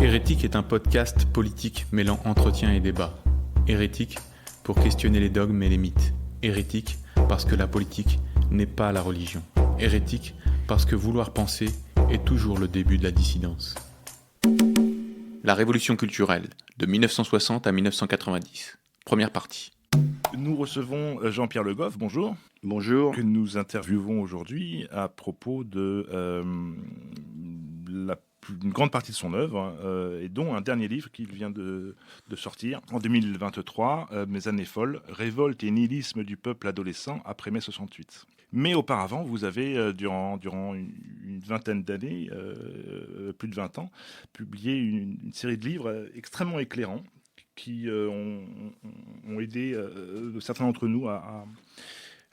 Hérétique est un podcast politique mêlant entretien et débat. Hérétique pour questionner les dogmes et les mythes. Hérétique parce que la politique n'est pas la religion. Hérétique parce que vouloir penser est toujours le début de la dissidence. La révolution culturelle, de 1960 à 1990. Première partie. Nous recevons Jean-Pierre Le Goff, bonjour. Bonjour. Que nous interviewons aujourd'hui à propos de une grande partie de son œuvre, et dont un dernier livre qu'il vient de sortir en 2023, Mes années folles, révolte et nihilisme du peuple adolescent après mai 68. Mais auparavant, vous avez, durant une vingtaine d'années, plus de 20 ans, publié une série de livres extrêmement éclairants qui ont aidé certains d'entre nous à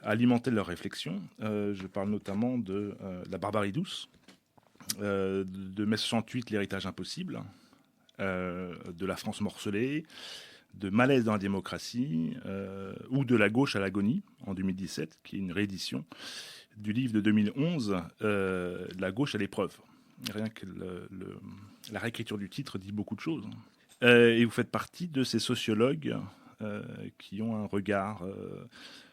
alimenter leurs réflexions. Je parle notamment de La barbarie douce, de mai 68, L'héritage impossible, de La France morcelée, de Malaise dans la démocratie, ou de La gauche à l'agonie, en 2017, qui est une réédition du livre de 2011, La gauche à l'épreuve. Rien que la réécriture du titre dit beaucoup de choses. Et vous faites partie de ces sociologues qui ont un regard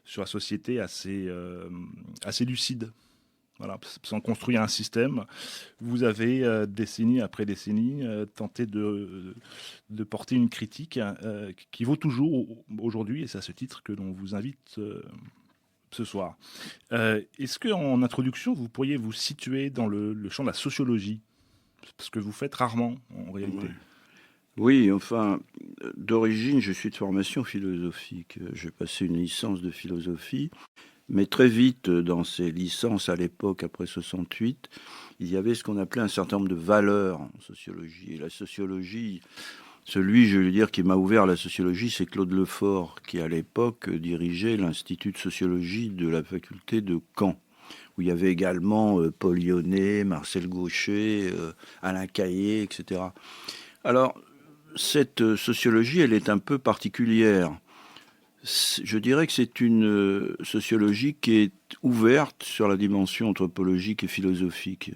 sur la société assez lucide. Voilà, sans construire un système, vous avez décennie après décennie tenté de porter une critique qui vaut toujours aujourd'hui, et c'est à ce titre que l'on vous invite ce soir. Est-ce qu'en introduction, vous pourriez vous situer dans le champ de la sociologie, parce que vous faites rarement en réalité? Oui, enfin, d'origine, je suis de formation philosophique. J'ai passé une licence de philosophie, mais très vite, dans ces licences à l'époque, après 68, il y avait ce qu'on appelait un certain nombre de valeurs en sociologie. Et la sociologie, celui, je veux dire, qui m'a ouvert à la sociologie, c'est Claude Lefort, qui à l'époque dirigeait l'Institut de sociologie de la faculté de Caen, où il y avait également Paul Lyonnais, Marcel Gaucher, Alain Caillé, etc. Alors, cette sociologie, elle est un peu particulière. Je dirais que c'est une sociologie qui est ouverte sur la dimension anthropologique et philosophique.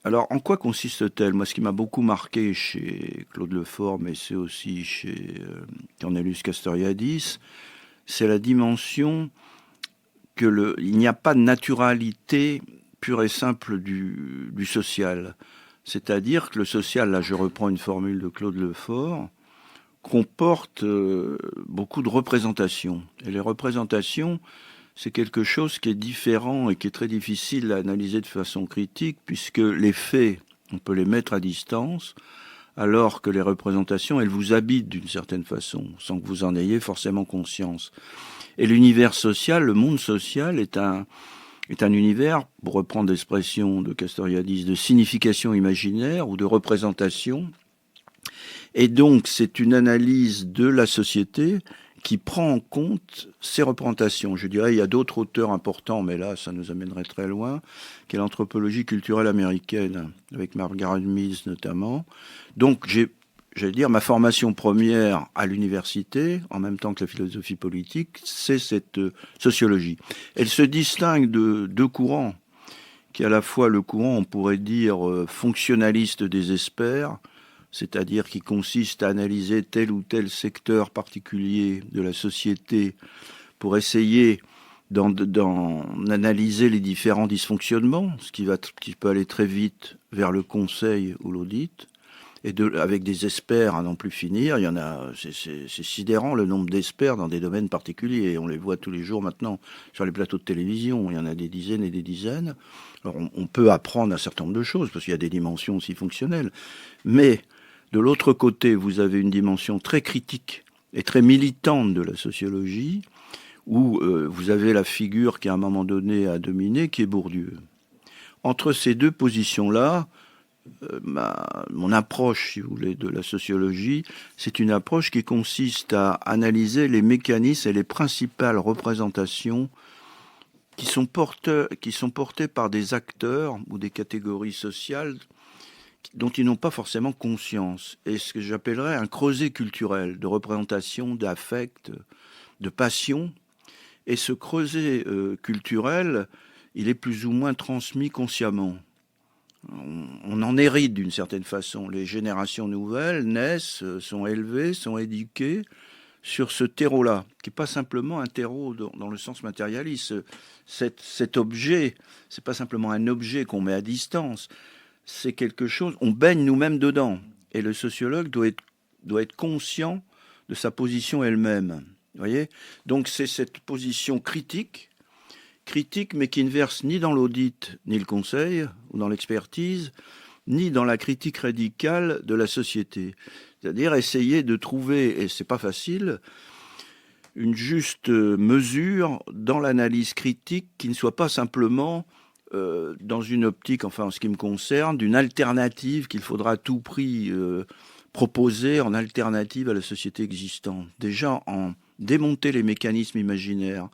Alors, en quoi consiste-t-elle? Moi, ce qui m'a beaucoup marqué chez Claude Lefort, mais c'est aussi chez Cornelius Castoriadis, c'est la dimension que il n'y a pas de naturalité pure et simple du social. C'est-à-dire que le social, là je reprends une formule de Claude Lefort, comporte beaucoup de représentations. Et les représentations, c'est quelque chose qui est différent et qui est très difficile à analyser de façon critique, puisque les faits, on peut les mettre à distance, alors que les représentations, elles vous habitent d'une certaine façon, sans que vous en ayez forcément conscience. Et l'univers social, le monde social est un univers, pour reprendre l'expression de Castoriadis, de signification imaginaire ou de représentation. Et donc, c'est une analyse de la société qui prend en compte ces représentations. Je dirais, il y a d'autres auteurs importants, mais là, ça nous amènerait très loin, qui est l'anthropologie culturelle américaine, avec Margaret Mead notamment. Donc, j'allais dire, ma formation première à l'université, en même temps que la philosophie politique, c'est cette sociologie. Elle se distingue de deux courants, qui est à la fois le courant, on pourrait dire, fonctionnaliste des experts, c'est-à-dire qui consiste à analyser tel ou tel secteur particulier de la société pour essayer d'en analyser les différents dysfonctionnements, ce qui peut aller très vite vers le conseil ou l'audit, et avec des experts à n'en plus finir. Il y en a, c'est sidérant le nombre d'experts dans des domaines particuliers. On les voit tous les jours maintenant sur les plateaux de télévision. Il y en a des dizaines et des dizaines. Alors on peut apprendre un certain nombre de choses parce qu'il y a des dimensions aussi fonctionnelles. Mais de l'autre côté, vous avez une dimension très critique et très militante de la sociologie où vous avez la figure qui à un moment donné a dominé, qui est Bourdieu. Entre ces deux positions-là, mon approche, si vous voulez, de la sociologie, c'est une approche qui consiste à analyser les mécanismes et les principales représentations qui sont portées par des acteurs ou des catégories sociales dont ils n'ont pas forcément conscience. Et ce que j'appellerais un creuset culturel de représentation, d'affect, de passion. Et ce creuset culturel, il est plus ou moins transmis consciemment. On en hérite d'une certaine façon. Les générations nouvelles naissent, sont élevées, sont éduquées sur ce terreau-là, qui n'est pas simplement un terreau dans le sens matérialiste. Cet objet, c'est pas simplement un objet qu'on met à distance, c'est quelque chose, on baigne nous-mêmes dedans. Et le sociologue doit être conscient de sa position elle-même. Vous voyez ? Donc c'est cette position critique, mais qui ne verse ni dans l'audit, ni le conseil, ou dans l'expertise, ni dans la critique radicale de la société. C'est-à-dire essayer de trouver, et c'est pas facile, une juste mesure dans l'analyse critique qui ne soit pas simplement dans une optique, enfin en ce qui me concerne, d'une alternative qu'il faudra à tout prix proposer en alternative à la société existante. Déjà en démonter les mécanismes imaginaires,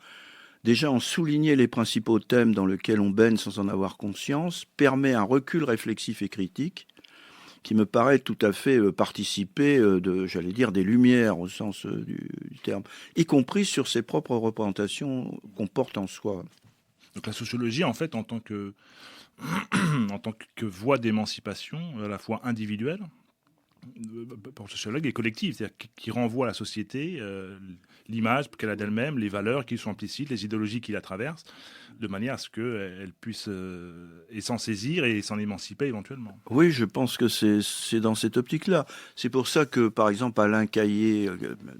déjà en souligner les principaux thèmes dans lesquels on baigne sans en avoir conscience, permet un recul réflexif et critique qui me paraît tout à fait participer des lumières au sens du terme, y compris sur ses propres représentations qu'on porte en soi. Donc la sociologie, en fait, en tant que voie d'émancipation, à la fois individuelle, pour le sociologue, est collective, c'est-à-dire qui renvoie à la société l'image qu'elle a d'elle-même, les valeurs qui sont implicites, les idéologies qui la traversent, de manière à ce qu'elle puisse s'en saisir et s'en émanciper éventuellement. Oui, je pense que c'est dans cette optique-là. C'est pour ça que, par exemple, Alain Caillé,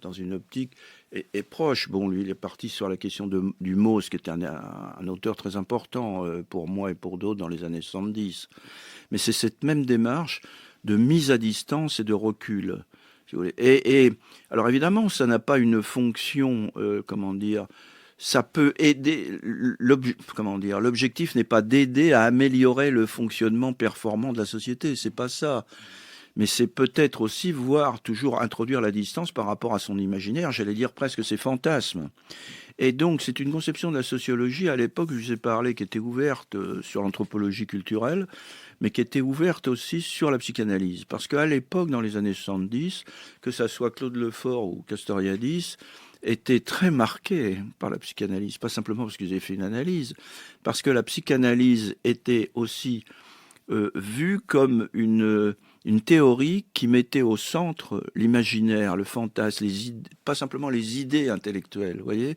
dans une optique, est proche. Bon, lui, il est parti sur la question du mot, ce qui était un auteur très important pour moi et pour d'autres dans les années 70. Mais c'est cette même démarche de mise à distance et de recul. Si vous voulez. Et alors évidemment, ça n'a pas une fonction, ça peut aider. L'objectif n'est pas d'aider à améliorer le fonctionnement performant de la société. C'est pas ça. Mais c'est peut-être aussi toujours introduire la distance par rapport à son imaginaire, j'allais dire presque ses fantasmes. Et donc, c'est une conception de la sociologie, à l'époque, je vous ai parlé, qui était ouverte sur l'anthropologie culturelle, mais qui était ouverte aussi sur la psychanalyse. Parce qu'à l'époque, dans les années 70, que ça soit Claude Lefort ou Castoriadis, étaient très marqués par la psychanalyse. Pas simplement parce qu'ils avaient fait une analyse, parce que la psychanalyse était aussi vue comme une théorie qui mettait au centre l'imaginaire, le fantasme, pas simplement les idées intellectuelles, vous voyez,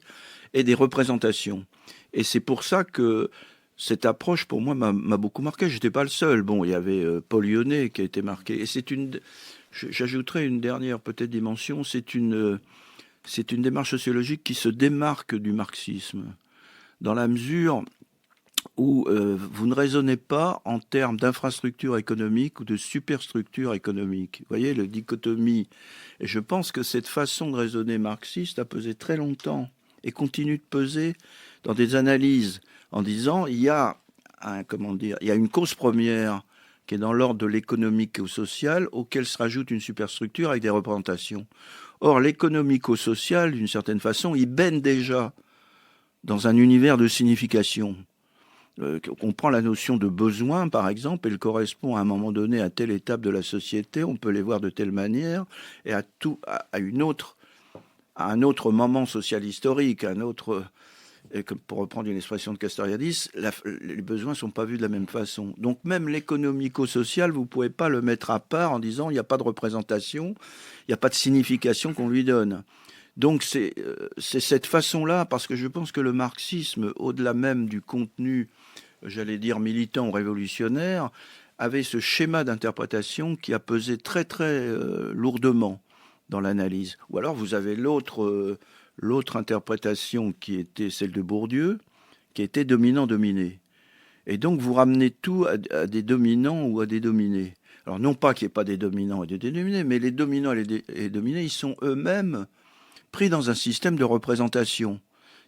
et des représentations. Et c'est pour ça que cette approche, pour moi, m'a beaucoup marqué. J'étais pas le seul. Bon, il y avait Paul Lyonnais qui a été marqué. Et j'ajouterais une dernière peut-être dimension, c'est une démarche sociologique qui se démarque du marxisme, dans la mesure où vous ne raisonnez pas en termes d'infrastructure économique ou de superstructure économique. Vous voyez, la dichotomie. Et je pense que cette façon de raisonner marxiste a pesé très longtemps et continue de peser dans des analyses en disant il y a une cause première qui est dans l'ordre de l'économique et au social, auquel se rajoute une superstructure avec des représentations. Or, l'économico-social, d'une certaine façon, il baigne déjà dans un univers de signification. On prend la notion de besoin, par exemple, elle correspond à un moment donné à telle étape de la société, on peut les voir de telle manière, et à un autre moment social historique, pour reprendre une expression de Castoriadis, les besoins ne sont pas vus de la même façon. Donc même l'économico-social, vous ne pouvez pas le mettre à part en disant il n'y a pas de représentation, il n'y a pas de signification qu'on lui donne. Donc c'est cette façon-là, parce que je pense que le marxisme, au-delà même du contenu, j'allais dire militant ou révolutionnaire, avait ce schéma d'interprétation qui a pesé très très lourdement dans l'analyse. Ou alors vous avez l'autre interprétation qui était celle de Bourdieu, qui était dominant-dominé. Et donc vous ramenez tout à des dominants ou à des dominés. Alors non pas qu'il n'y ait pas des dominants et des dominés, mais les dominants et les dominés, ils sont eux-mêmes pris dans un système de représentation.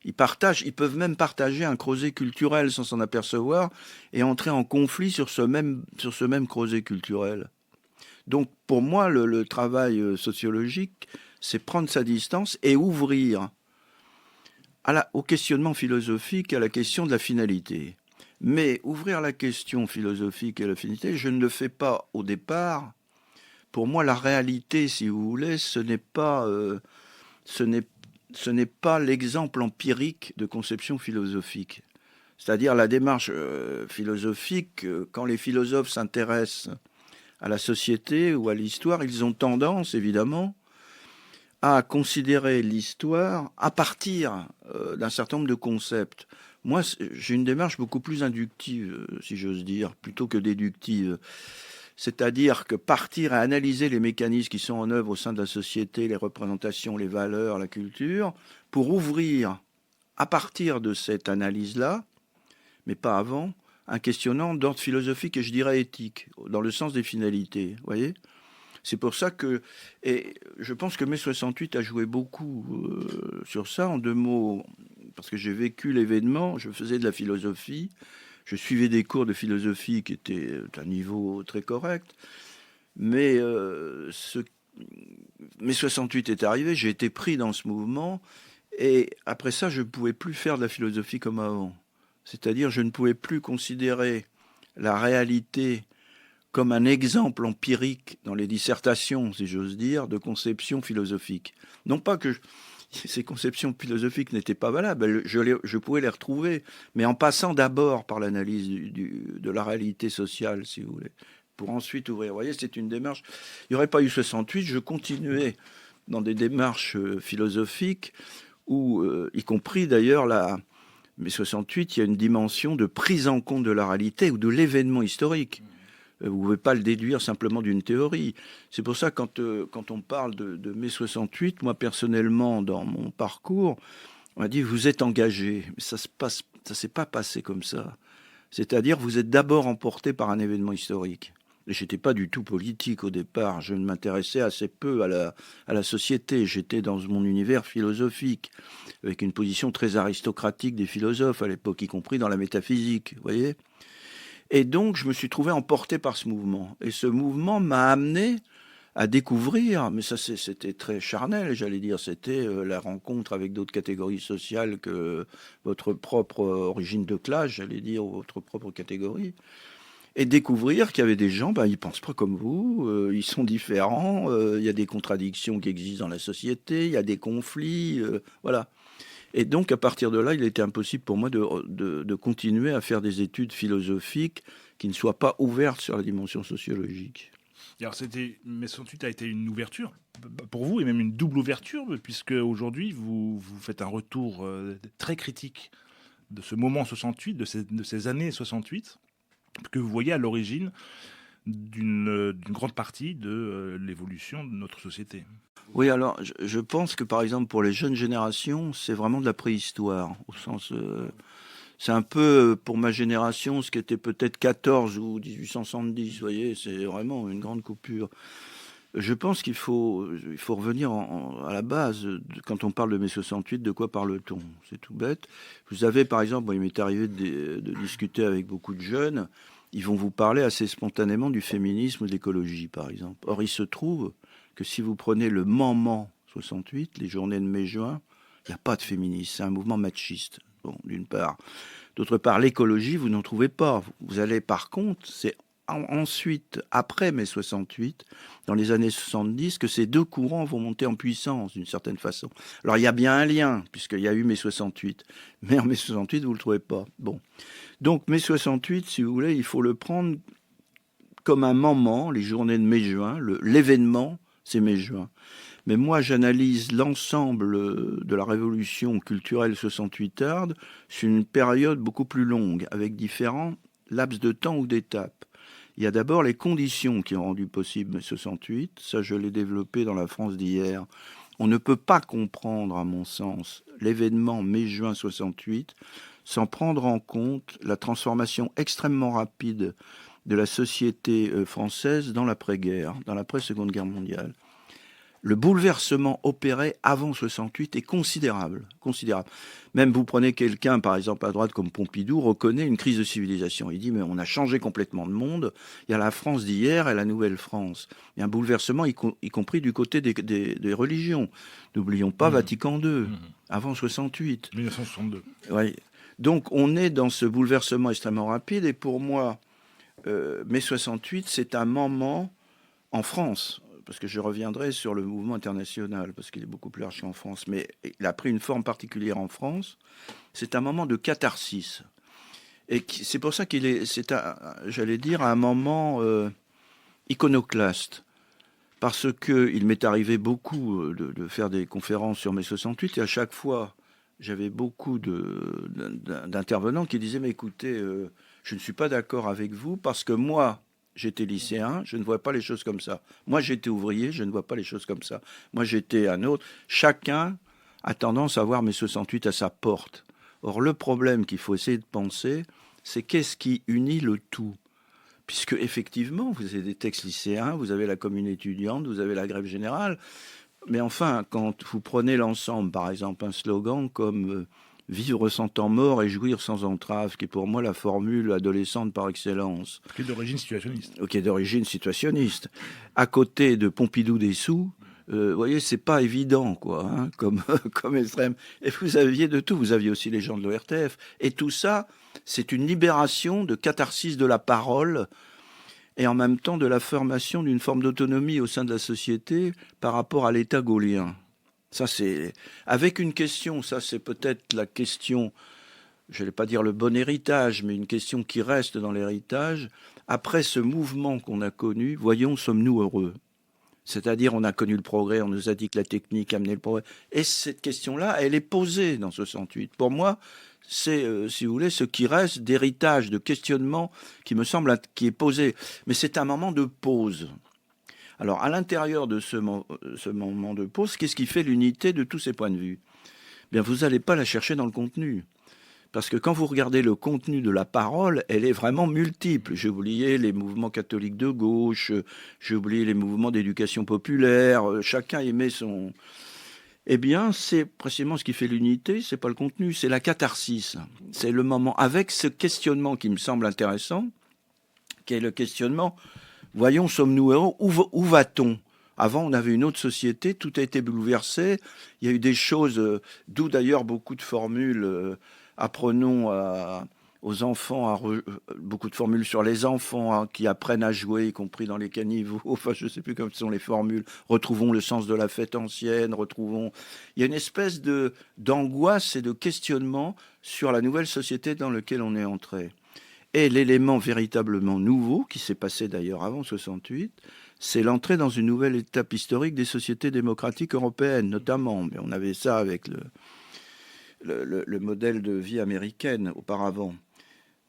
Ils peuvent même partager un creuset culturel sans s'en apercevoir et entrer en conflit sur ce même creuset culturel. Donc pour moi, le travail sociologique, c'est prendre sa distance et ouvrir au questionnement philosophique, à la question de la finalité. Mais ouvrir la question philosophique et la finalité, je ne le fais pas au départ. Pour moi, la réalité, si vous voulez, ce n'est pas l'exemple empirique de conception philosophique. C'est-à-dire la démarche philosophique, quand les philosophes s'intéressent à la société ou à l'histoire, ils ont tendance, évidemment, à considérer l'histoire à partir d'un certain nombre de concepts. Moi, j'ai une démarche beaucoup plus inductive, si j'ose dire, plutôt que déductive. C'est-à-dire que partir et analyser les mécanismes qui sont en œuvre au sein de la société, les représentations, les valeurs, la culture, pour ouvrir, à partir de cette analyse-là, mais pas avant, un questionnant d'ordre philosophique et je dirais éthique, dans le sens des finalités. Vous voyez ? C'est pour ça que, et je pense que mai 68 a joué beaucoup sur ça, en 2 mots, parce que j'ai vécu l'événement, je faisais de la philosophie, je suivais des cours de philosophie qui étaient d'un niveau très correct, mais mai 68 est arrivé, j'ai été pris dans ce mouvement, et après ça, je ne pouvais plus faire de la philosophie comme avant. C'est-à-dire, je ne pouvais plus considérer la réalité comme un exemple empirique dans les dissertations, si j'ose dire, de conceptions philosophiques. Non pas que ces conceptions philosophiques n'étaient pas valables, je pouvais les retrouver, mais en passant d'abord par l'analyse de la réalité sociale, si vous voulez, pour ensuite ouvrir. Vous voyez, c'est une démarche. Il n'y aurait pas eu 68, je continuais dans des démarches philosophiques, où, y compris d'ailleurs, mais 68, il y a une dimension de prise en compte de la réalité ou de l'événement historique. Vous ne pouvez pas le déduire simplement d'une théorie. C'est pour ça que quand on parle de mai 68, moi personnellement, dans mon parcours, on m'a dit, vous êtes engagé. Mais ça ne s'est pas passé comme ça. C'est-à-dire, vous êtes d'abord emporté par un événement historique. Et je n'étais pas du tout politique au départ. Je m'intéressais assez peu à la société. J'étais dans mon univers philosophique, avec une position très aristocratique des philosophes à l'époque, y compris dans la métaphysique, vous voyez ? Et donc, je me suis trouvé emporté par ce mouvement. Et ce mouvement m'a amené à découvrir, mais ça c'était très charnel, j'allais dire, c'était la rencontre avec d'autres catégories sociales que votre propre origine de classe, j'allais dire, ou votre propre catégorie. Et découvrir qu'il y avait des gens, ils ne pensent pas comme vous, ils sont différents, il y a des contradictions qui existent dans la société, il y a des conflits, voilà. Et donc, à partir de là, il était impossible pour moi de continuer à faire des études philosophiques qui ne soient pas ouvertes sur la dimension sociologique. Alors, mai 68 a été une ouverture pour vous, et même une double ouverture, puisque aujourd'hui, vous faites un retour très critique de ce moment 68, de ces années 68, que vous voyez à l'origine d'une grande partie de l'évolution de notre société. Oui, alors je pense que par exemple pour les jeunes générations, c'est vraiment de la préhistoire, au sens... c'est un peu pour ma génération ce qui était peut-être 14 ou 1870, vous voyez, c'est vraiment une grande coupure. Je pense qu'il faut revenir à la base. Quand on parle de mai 68, de quoi parle-t-on ? C'est tout bête. Vous avez par exemple, il m'est arrivé de discuter avec beaucoup de jeunes, ils vont vous parler assez spontanément du féminisme ou de l'écologie par exemple. Or il se trouve que si vous prenez le Mans 68, les journées de mai-juin, il n'y a pas de féminisme, c'est un mouvement machiste, bon, d'une part. D'autre part, l'écologie, vous n'en trouvez pas. Vous allez, par contre, c'est ensuite, après mai 68, dans les années 70, que ces deux courants vont monter en puissance, d'une certaine façon. Alors, il y a bien un lien, puisqu'il y a eu mai 68. Mais en mai 68, vous ne le trouvez pas. Bon. Donc, mai 68, si vous voulez, il faut le prendre comme un moment, les journées de mai-juin, l'événement, c'est mai-juin. Mais moi, j'analyse l'ensemble de la révolution culturelle 68arde sur une période beaucoup plus longue, avec différents laps de temps ou d'étapes. Il y a d'abord les conditions qui ont rendu possible mai 68. Ça, je l'ai développé dans la France d'hier. On ne peut pas comprendre, à mon sens, l'événement mai-juin 68 sans prendre en compte la transformation extrêmement rapide de la société française dans l'après-guerre, dans l'après-Seconde Guerre mondiale. Le bouleversement opéré avant 68 est considérable, considérable. Même vous prenez quelqu'un, par exemple à droite comme Pompidou, reconnaît une crise de civilisation. Il dit mais on a changé complètement de monde. Il y a la France d'hier et la nouvelle France. Il y a un bouleversement, y compris du côté des religions. N'oublions pas Vatican II, avant 68. 1962. Oui. Donc on est dans ce bouleversement extrêmement rapide. Et pour moi, mai 68, c'est un moment en France. Parce que je reviendrai sur le mouvement international, parce qu'il est beaucoup plus large qu'en France, mais il a pris une forme particulière en France. C'est un moment de catharsis. Et c'est pour ça j'allais dire, un moment iconoclaste. Parce qu'il m'est arrivé beaucoup de faire des conférences sur mai 68 et à chaque fois, j'avais beaucoup d'intervenants qui disaient « Mais écoutez, je ne suis pas d'accord avec vous parce que moi, j'étais lycéen, je ne vois pas les choses comme ça. Moi, j'étais ouvrier, je ne vois pas les choses comme ça. Moi, j'étais un autre. » Chacun a tendance à voir mai 68 à sa porte. Or, le problème qu'il faut essayer de penser, c'est qu'est-ce qui unit le tout ? Puisque, effectivement, vous avez des textes lycéens, vous avez la commune étudiante, vous avez la grève générale. Mais enfin, quand vous prenez l'ensemble, par exemple, un slogan comme vivre sans temps mort et jouir sans entrave, qui est pour moi la formule adolescente par excellence. Qui est d'origine situationniste. Qui est d'origine situationniste. À côté de Pompidou des sous, vous voyez, c'est pas évident, quoi, hein, comme extrême. Et vous aviez de tout. Vous aviez aussi les gens de l'ORTF. Et tout ça, c'est une libération de catharsis de la parole et en même temps de la formation d'une forme d'autonomie au sein de la société par rapport à l'État gaulien. Ça, c'est avec une question, ça c'est peut-être la question, je n'allais pas dire le bon héritage, mais une question qui reste dans l'héritage. Après ce mouvement qu'on a connu, voyons, sommes-nous heureux ? C'est-à-dire, on a connu le progrès, on nous a dit que la technique amenait le progrès. Et cette question-là, elle est posée dans 68. Pour moi, c'est, si vous voulez, ce qui reste d'héritage, de questionnement qui me semble qui est posé. Mais c'est un moment de pause. Alors, à l'intérieur de ce moment de pause, qu'est-ce qui fait l'unité de tous ces points de vue ? Bien, vous n'allez pas la chercher dans le contenu. Parce que quand vous regardez le contenu de la parole, elle est vraiment multiple. J'ai oublié les mouvements catholiques de gauche, j'ai oublié les mouvements d'éducation populaire, chacun aimait son... Eh bien, c'est précisément ce qui fait l'unité, c'est pas le contenu, c'est la catharsis. C'est le moment, avec ce questionnement qui me semble intéressant, qui est le questionnement, voyons, sommes-nous heureux, où va-t-on ? Avant, on avait une autre société, tout a été bouleversé, il y a eu des choses, d'où d'ailleurs beaucoup de formules... Apprenons aux enfants, beaucoup de formules sur les enfants qui apprennent à jouer, y compris dans les caniveaux. Enfin, je ne sais plus comment sont les formules. Retrouvons le sens de la fête ancienne, retrouvons... Il y a une espèce d'angoisse et de questionnement sur la nouvelle société dans laquelle on est entré. Et l'élément véritablement nouveau, qui s'est passé d'ailleurs avant 68, c'est l'entrée dans une nouvelle étape historique des sociétés démocratiques européennes, notamment. Mais on avait ça avec le modèle de vie américaine auparavant.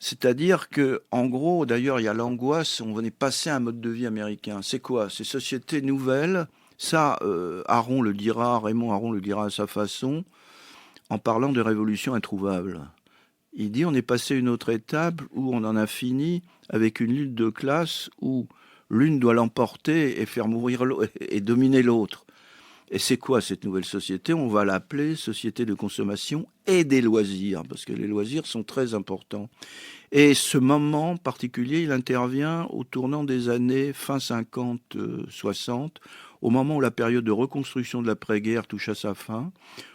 C'est-à-dire que, en gros, d'ailleurs, il y a l'angoisse, on est passé à un mode de vie américain. C'est quoi ? Ces sociétés nouvelles, ça, Raymond Aron le dira à sa façon, en parlant de révolution introuvable. Il dit, on est passé à une autre étape où on en a fini avec une lutte de classe où l'une doit l'emporter et faire mourir l'autre, et dominer l'autre. Et c'est quoi cette nouvelle société ? On va l'appeler société de consommation et des loisirs, parce que les loisirs sont très importants. Et ce moment particulier, il intervient au tournant des années fin 50-60, au moment où la période de reconstruction de l'après-guerre touche à sa fin,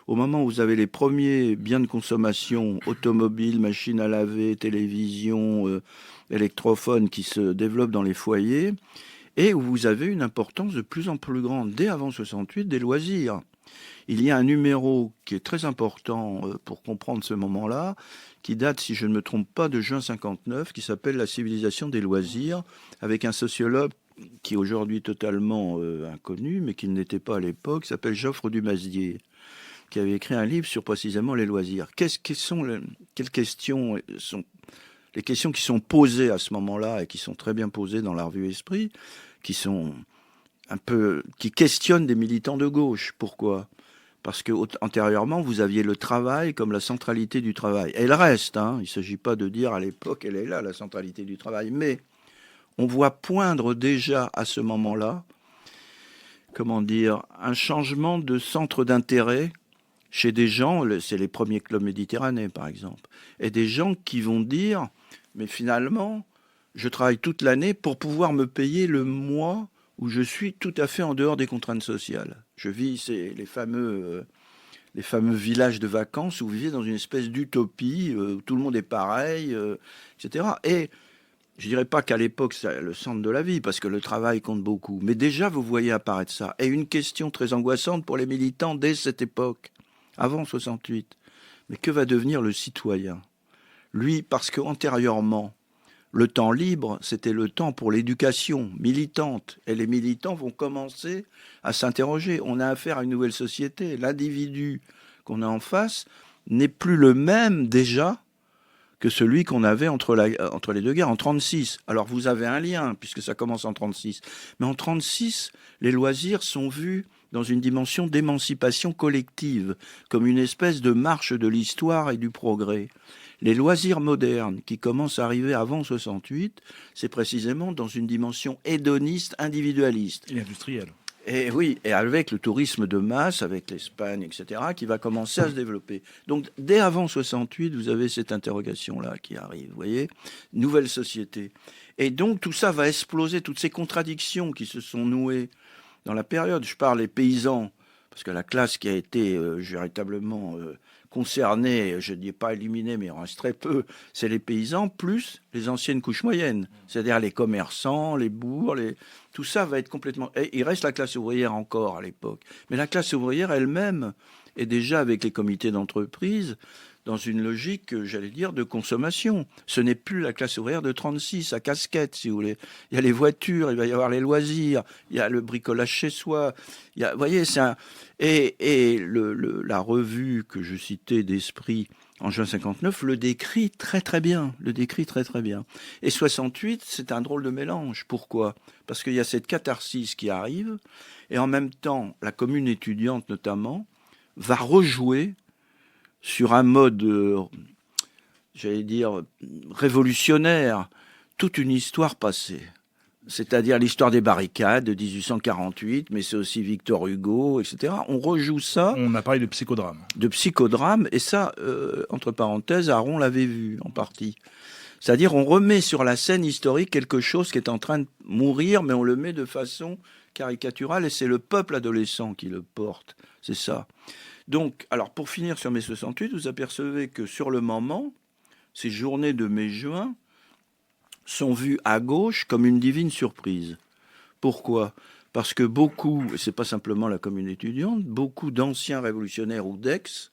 au moment où vous avez les premiers biens de consommation, automobiles, machines à laver, télévision, électrophones qui se développent dans les foyers, et où vous avez une importance de plus en plus grande, dès avant 68, des loisirs. Il y a un numéro qui est très important pour comprendre ce moment-là, qui date, si je ne me trompe pas, de juin 59, qui s'appelle « La civilisation des loisirs », avec un sociologue qui est aujourd'hui totalement inconnu, mais qui ne l'était pas à l'époque, qui s'appelle Joffre Dumazier, qui avait écrit un livre sur précisément les loisirs. Quelles questions sont les questions qui sont posées à ce moment-là et qui sont très bien posées dans la revue Esprit, qui questionnent des militants de gauche. Pourquoi ? Parce que antérieurement, vous aviez le travail comme la centralité du travail. Elle reste, hein, il ne s'agit pas de dire à l'époque, elle est là, la centralité du travail, mais on voit poindre déjà à ce moment-là, un changement de centre d'intérêt chez des gens, c'est les premiers clubs méditerranéens par exemple, et des gens qui vont dire, mais finalement, je travaille toute l'année pour pouvoir me payer le mois où je suis tout à fait en dehors des contraintes sociales. Je vis les fameux villages de vacances où vous vivez dans une espèce d'utopie, où tout le monde est pareil, etc. Et je ne dirais pas qu'à l'époque, c'est le centre de la vie, parce que le travail compte beaucoup. Mais déjà, vous voyez apparaître ça. Et une question très angoissante pour les militants dès cette époque, avant 68. Mais que va devenir le citoyen ? Lui, parce qu'antérieurement, le temps libre, c'était le temps pour l'éducation militante. Et les militants vont commencer à s'interroger. On a affaire à une nouvelle société. L'individu qu'on a en face n'est plus le même déjà que celui qu'on avait entre les deux guerres en 1936. Alors vous avez un lien, puisque ça commence en 1936. Mais en 1936, les loisirs sont vus dans une dimension d'émancipation collective, comme une espèce de marche de l'histoire et du progrès. Les loisirs modernes qui commencent à arriver avant 68, c'est précisément dans une dimension hédoniste, individualiste. Et industrielle. Et oui, et avec le tourisme de masse, avec l'Espagne, etc., qui va commencer à se développer. Donc, dès avant 68, vous avez cette interrogation-là qui arrive, vous voyez, nouvelle société. Et donc, tout ça va exploser, toutes ces contradictions qui se sont nouées dans la période. Je parle des paysans, parce que la classe qui a été véritablement concernée, je ne dis pas éliminée, mais il en reste très peu, c'est les paysans, plus les anciennes couches moyennes, c'est-à-dire les commerçants, les bourgs, tout ça va être complètement... Et il reste la classe ouvrière encore à l'époque. Mais la classe ouvrière elle-même est déjà avec les comités d'entreprise dans une logique, j'allais dire, de consommation. Ce n'est plus la classe ouvrière de 36 à casquette, si vous voulez. Il y a les voitures, il va y avoir les loisirs, il y a le bricolage chez soi. Vous voyez, c'est un... Et la revue que je citais d'Esprit en juin 59 le décrit très très bien. Et 68, c'est un drôle de mélange. Pourquoi ? Parce qu'il y a cette catharsis qui arrive, et en même temps, la commune étudiante notamment, va rejouer sur un mode, j'allais dire, révolutionnaire, toute une histoire passée. C'est-à-dire l'histoire des barricades de 1848, mais c'est aussi Victor Hugo, etc. On rejoue ça. On a parlé de psychodrame. De psychodrame, et ça, entre parenthèses, Aron l'avait vu en partie. C'est-à-dire on remet sur la scène historique quelque chose qui est en train de mourir, mais on le met de façon caricaturale, et c'est le peuple adolescent qui le porte. C'est ça. Donc, alors pour finir sur mai 68, vous apercevez que sur le moment, ces journées de mai-juin sont vues à gauche comme une divine surprise. Pourquoi ? Parce que beaucoup, et c'est pas simplement la commune étudiante, beaucoup d'anciens révolutionnaires ou d'ex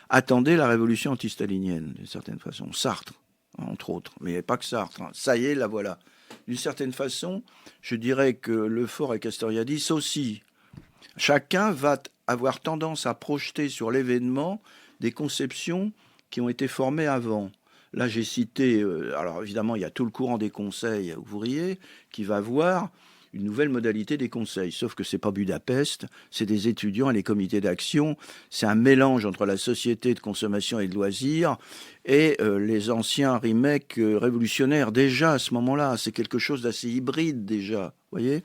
attendaient la révolution antistalinienne, d'une certaine façon. Sartre, entre autres, mais pas que Sartre. Ça y est, la voilà. D'une certaine façon, je dirais que Lefort et Castoriadis aussi. Chacun va avoir tendance à projeter sur l'événement des conceptions qui ont été formées avant. Là, j'ai cité, alors évidemment, il y a tout le courant des conseils ouvriers qui va voir une nouvelle modalité des conseils. Sauf que c'est pas Budapest, c'est des étudiants et les comités d'action. C'est un mélange entre la société de consommation et de loisirs et les anciens remakes révolutionnaires déjà à ce moment-là. C'est quelque chose d'assez hybride déjà, voyez.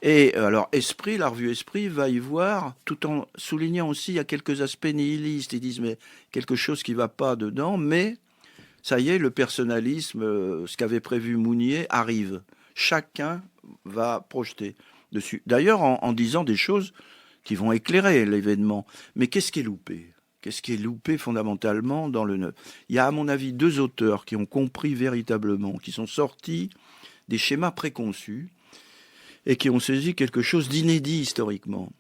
Et alors, Esprit, la revue Esprit va y voir, tout en soulignant aussi, il y a quelques aspects nihilistes. Ils disent, mais quelque chose qui ne va pas dedans, mais ça y est, le personnalisme, ce qu'avait prévu Mounier, arrive. Chacun va projeter dessus. D'ailleurs, en disant des choses qui vont éclairer l'événement. Mais qu'est-ce qui est loupé ? Qu'est-ce qui est loupé fondamentalement dans le neuf ? Il y a, à mon avis, deux auteurs qui ont compris véritablement, qui sont sortis des schémas préconçus, et qui ont saisi quelque chose d'inédit historiquement.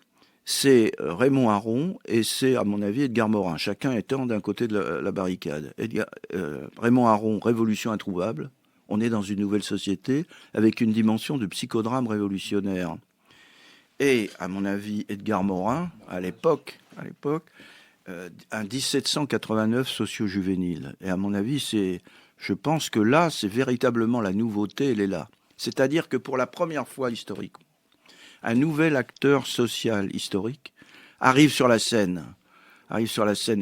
C'est Raymond Aron et c'est, à mon avis, Edgar Morin, chacun étant d'un côté de la barricade. Raymond Aron, Révolution introuvable. On est dans une nouvelle société avec une dimension de psychodrame révolutionnaire. Et, à mon avis, Edgar Morin, à l'époque, un 1789 socio-juvénile. Et à mon avis, je pense que là, c'est véritablement la nouveauté, elle est là. C'est-à-dire que pour la première fois historiquement, un nouvel acteur social historique arrive sur la scène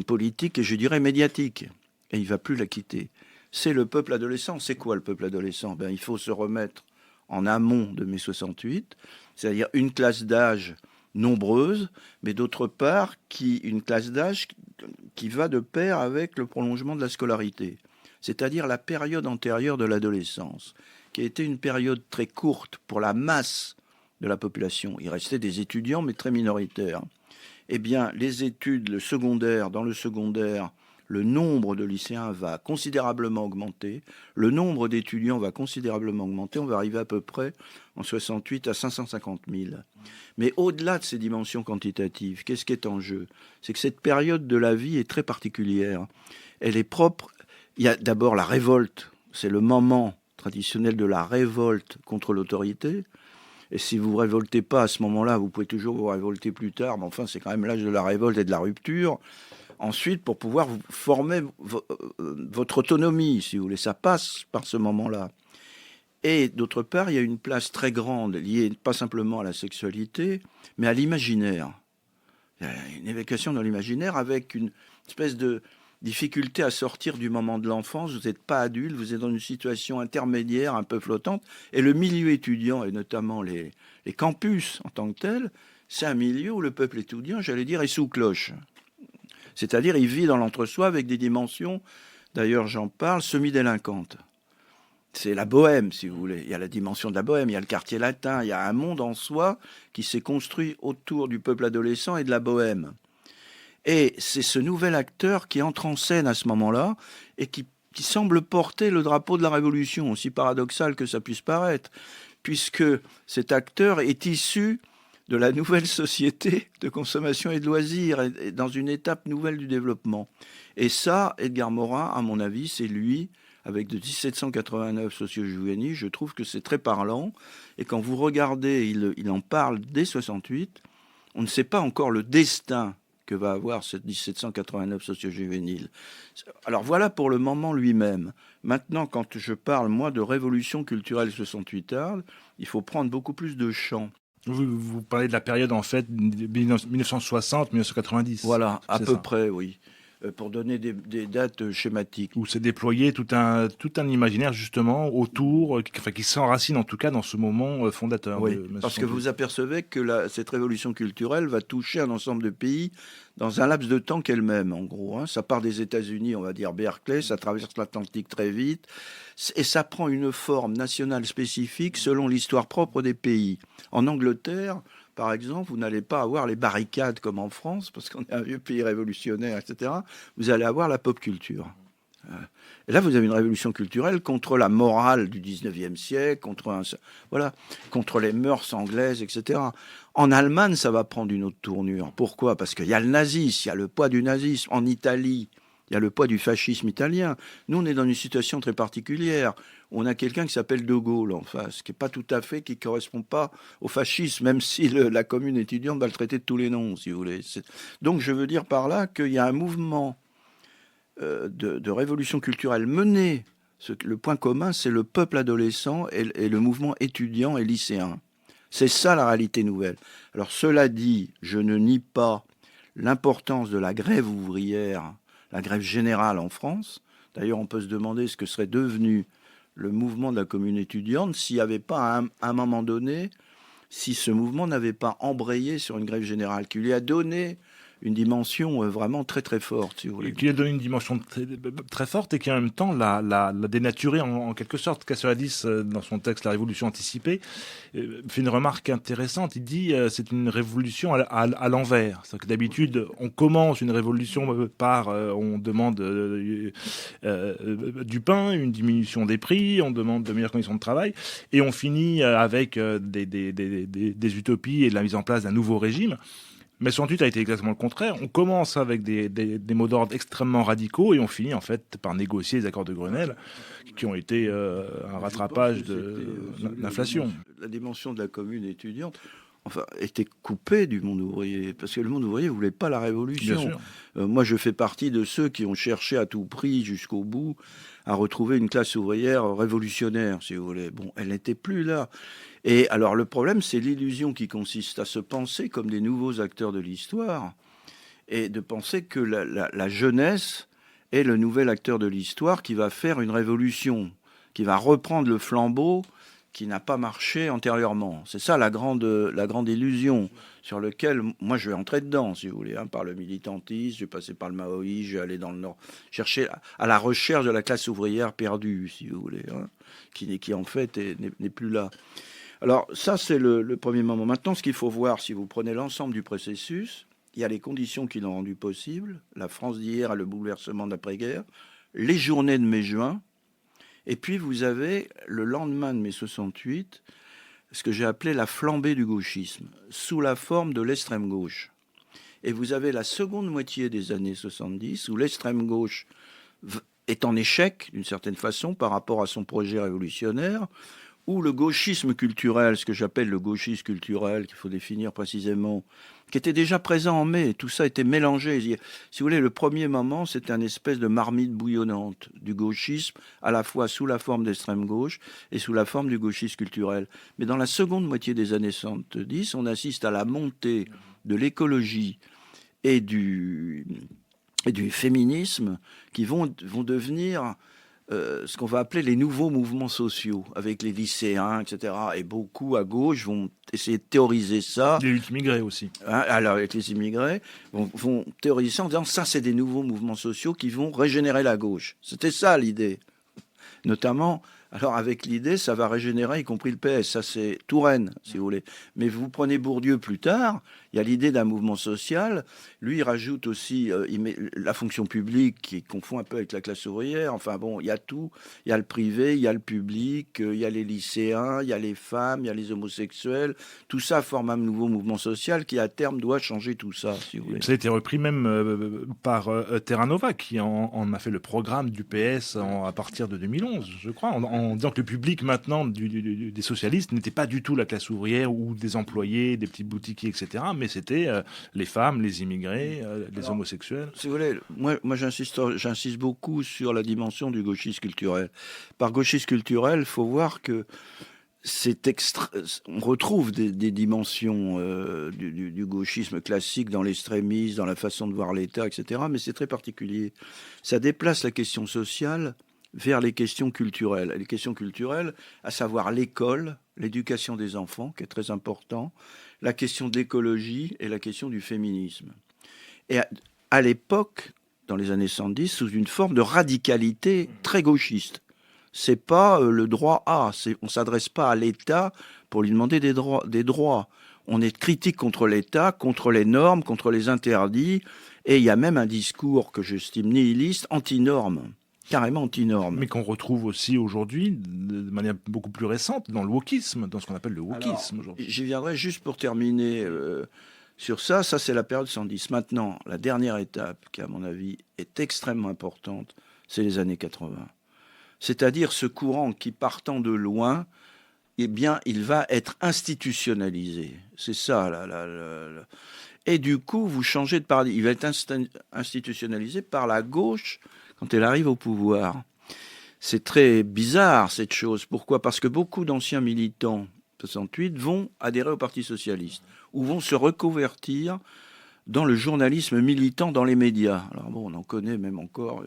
politique et je dirais médiatique, et il ne va plus la quitter. C'est le peuple adolescent. C'est quoi le peuple adolescent ? Il faut se remettre en amont de mai 68, c'est-à-dire une classe d'âge nombreuse, mais d'autre part, une classe d'âge qui va de pair avec le prolongement de la scolarité, c'est-à-dire la période antérieure de l'adolescence, qui a été une période très courte pour la masse de la population. Il restait des étudiants, mais très minoritaires. Eh bien, les études, dans le secondaire, le nombre de lycéens va considérablement augmenter, le nombre d'étudiants va considérablement augmenter, on va arriver à peu près, en 68, à 550 000. Mais au-delà de ces dimensions quantitatives, qu'est-ce qui est en jeu ? C'est que cette période de la vie est très particulière. Elle est propre Il y a d'abord la révolte. C'est le moment traditionnel de la révolte contre l'autorité. Et si vous ne vous révoltez pas à ce moment-là, vous pouvez toujours vous révolter plus tard, mais enfin, c'est quand même l'âge de la révolte et de la rupture. Ensuite, pour pouvoir vous former votre autonomie, si vous voulez, ça passe par ce moment-là. Et d'autre part, il y a une place très grande liée pas simplement à la sexualité, mais à l'imaginaire. Il y a une évocation dans l'imaginaire avec une espèce de difficulté à sortir du moment de l'enfance. Vous n'êtes pas adulte, vous êtes dans une situation intermédiaire, un peu flottante. Et le milieu étudiant, et notamment les campus en tant que tels, c'est un milieu où le peuple étudiant, j'allais dire, est sous cloche. C'est-à-dire, il vit dans l'entre-soi avec des dimensions, d'ailleurs j'en parle, semi-délinquantes. C'est la bohème, si vous voulez. Il y a la dimension de la bohème, il y a le quartier latin, il y a un monde en soi qui s'est construit autour du peuple adolescent et de la bohème. Et c'est ce nouvel acteur qui entre en scène à ce moment-là et qui semble porter le drapeau de la Révolution, aussi paradoxal que ça puisse paraître, puisque cet acteur est issu de la nouvelle société de consommation et de loisirs, et dans une étape nouvelle du développement. Et ça, Edgar Morin, à mon avis, c'est lui, avec de 1789 Socio-Juvénile, je trouve que c'est très parlant. Et quand vous regardez, il en parle dès 68, on ne sait pas encore le destin que va avoir ce 1789 Socio-Juvénile. Alors voilà pour le moment lui-même. Maintenant, quand je parle, moi, de révolution culturelle 68arde, il faut prendre beaucoup plus de champ. Vous parlez de la période, en fait, 1960-1990. Voilà, à peu ça. près, oui. Pour donner des dates schématiques. Où s'est déployé tout un imaginaire, justement, autour, qui s'enracine, en tout cas, dans ce moment fondateur. Oui, parce que vous apercevez que cette révolution culturelle va toucher un ensemble de pays dans un laps de temps qu'elle-même, en gros. Hein. Ça part des États-Unis, on va dire Berkeley, ça traverse l'Atlantique très vite, et ça prend une forme nationale spécifique selon l'histoire propre des pays. En Angleterre, par exemple, vous n'allez pas avoir les barricades comme en France, parce qu'on est un vieux pays révolutionnaire, etc. Vous allez avoir la pop culture. Et là, vous avez une révolution culturelle contre la morale du 19e siècle, contre les mœurs anglaises, etc. En Allemagne, ça va prendre une autre tournure. Pourquoi ? Parce qu'il y a le nazisme, il y a le poids du nazisme. En Italie, il y a le poids du fascisme italien. Nous, on est dans une situation très particulière. On a quelqu'un qui s'appelle De Gaulle en face, qui ne correspond pas au fascisme, même si la commune étudiante va le traiter de tous les noms, si vous voulez. Donc, je veux dire par là qu'il y a un mouvement de révolution culturelle menée. Le point commun, c'est le peuple adolescent et le mouvement étudiant et lycéen. C'est ça la réalité nouvelle. Alors, cela dit, je ne nie pas l'importance de la grève ouvrière, la grève générale en France. D'ailleurs, on peut se demander ce que serait devenu le mouvement de la commune étudiante s'il n'y avait pas, à un moment donné, si ce mouvement n'avait pas embrayé sur une grève générale, qui lui a donné une dimension vraiment très très forte, si vous voulez. Qui lui a donné une dimension très, très forte et qui en même temps l'a dénaturé en quelque sorte. Castoriadis, dans son texte La Révolution anticipée, fait une remarque intéressante. Il dit c'est une révolution à l'envers. C'est-à-dire que d'habitude, on commence une révolution par on demande du pain, une diminution des prix, on demande de meilleures conditions de travail, et on finit avec des utopies et de la mise en place d'un nouveau régime. Mais 68 a été exactement le contraire. On commence avec des mots d'ordre extrêmement radicaux et on finit en fait par négocier les accords de Grenelle qui ont été un rattrapage de l'inflation. La dimension de la commune étudiante était coupée du monde ouvrier, parce que le monde ouvrier ne voulait pas la révolution. Moi, je fais partie de ceux qui ont cherché à tout prix, jusqu'au bout, à retrouver une classe ouvrière révolutionnaire, si vous voulez. Bon, elle n'était plus là. Et alors le problème, c'est l'illusion qui consiste à se penser comme des nouveaux acteurs de l'histoire et de penser que la jeunesse est le nouvel acteur de l'histoire qui va faire une révolution, qui va reprendre le flambeau qui n'a pas marché antérieurement. C'est ça la grande illusion sur laquelle moi je vais entrer dedans, si vous voulez, par le militantisme, je vais passer par le maoïsme, je vais aller dans le Nord, chercher à la recherche de la classe ouvrière perdue, si vous voulez, qui en fait n'est plus là. Alors ça, c'est le premier moment. Maintenant, ce qu'il faut voir, si vous prenez l'ensemble du processus, il y a les conditions qui l'ont rendu possible. La France d'hier a le bouleversement d'après-guerre, les journées de mai-juin, et puis vous avez le lendemain de mai 68, ce que j'ai appelé la flambée du gauchisme, sous la forme de l'extrême gauche. Et vous avez la seconde moitié des années 70, où l'extrême gauche est en échec, d'une certaine façon, par rapport à son projet révolutionnaire, où le gauchisme culturel, ce que j'appelle le gauchisme culturel, qu'il faut définir précisément, qui était déjà présent en mai, tout ça était mélangé. Si vous voulez, le premier moment, c'était une espèce de marmite bouillonnante du gauchisme, à la fois sous la forme d'extrême gauche et sous la forme du gauchisme culturel. Mais dans la seconde moitié des années 70, on assiste à la montée de l'écologie et du féminisme qui vont devenir ce qu'on va appeler les nouveaux mouvements sociaux, avec les lycéens, etc. Et beaucoup à gauche vont essayer de théoriser ça. Les luttes immigrés aussi. Alors, avec les immigrés, vont théoriser ça en disant ça, c'est des nouveaux mouvements sociaux qui vont régénérer la gauche. C'était ça l'idée. Notamment, alors avec l'idée, ça va régénérer, y compris le PS. Ça, c'est Touraine, si vous voulez. Mais vous prenez Bourdieu plus tard, il y a l'idée d'un mouvement social. Lui, il rajoute aussi il met la fonction publique, qui confond un peu avec la classe ouvrière. Enfin bon, il y a tout. Il y a le privé, il y a le public, il y a les lycéens, il y a les femmes, il y a les homosexuels. Tout ça forme un nouveau mouvement social qui, à terme, doit changer tout ça, si vous voulez. Ça a été repris même par Terra Nova, qui en a fait le programme du PS à partir de 2011, je crois, en disant que le public maintenant des socialistes n'était pas du tout la classe ouvrière ou des employés, des petits boutiquiers, etc., mais c'était les femmes, les immigrés, les homosexuels. Si vous voulez, moi j'insiste beaucoup sur la dimension du gauchisme culturel. Par gauchisme culturel, il faut voir que on retrouve des dimensions du gauchisme classique dans l'extrémisme, dans la façon de voir l'État, etc., mais c'est très particulier. Ça déplace la question sociale vers les questions culturelles. Les questions culturelles, à savoir l'école, l'éducation des enfants, qui est très important, la question de l'écologie et la question du féminisme. Et à l'époque, dans les années 70, sous une forme de radicalité très gauchiste. C'est pas le droit A, on s'adresse pas à l'État pour lui demander des droits. On est critique contre l'État, contre les normes, contre les interdits, et il y a même un discours que j'estime nihiliste, anti-normes. Carrément anti-norme. Mais qu'on retrouve aussi aujourd'hui, de manière beaucoup plus récente, dans le wokisme, dans ce qu'on appelle le wokisme aujourd'hui. J'y viendrai juste pour terminer sur ça. Ça, c'est la période 110. Maintenant, la dernière étape, qui à mon avis est extrêmement importante, c'est les années 80. C'est-à-dire ce courant qui, partant de loin, eh bien, il va être institutionnalisé. C'est ça. Et du coup, vous changez de paradigme. Il va être institutionnalisé par la gauche quand elle arrive au pouvoir. C'est très bizarre, cette chose. Pourquoi ? Parce que beaucoup d'anciens militants 68 vont adhérer au Parti socialiste ou vont se reconvertir dans le journalisme militant dans les médias. Alors bon, on en connaît même encore...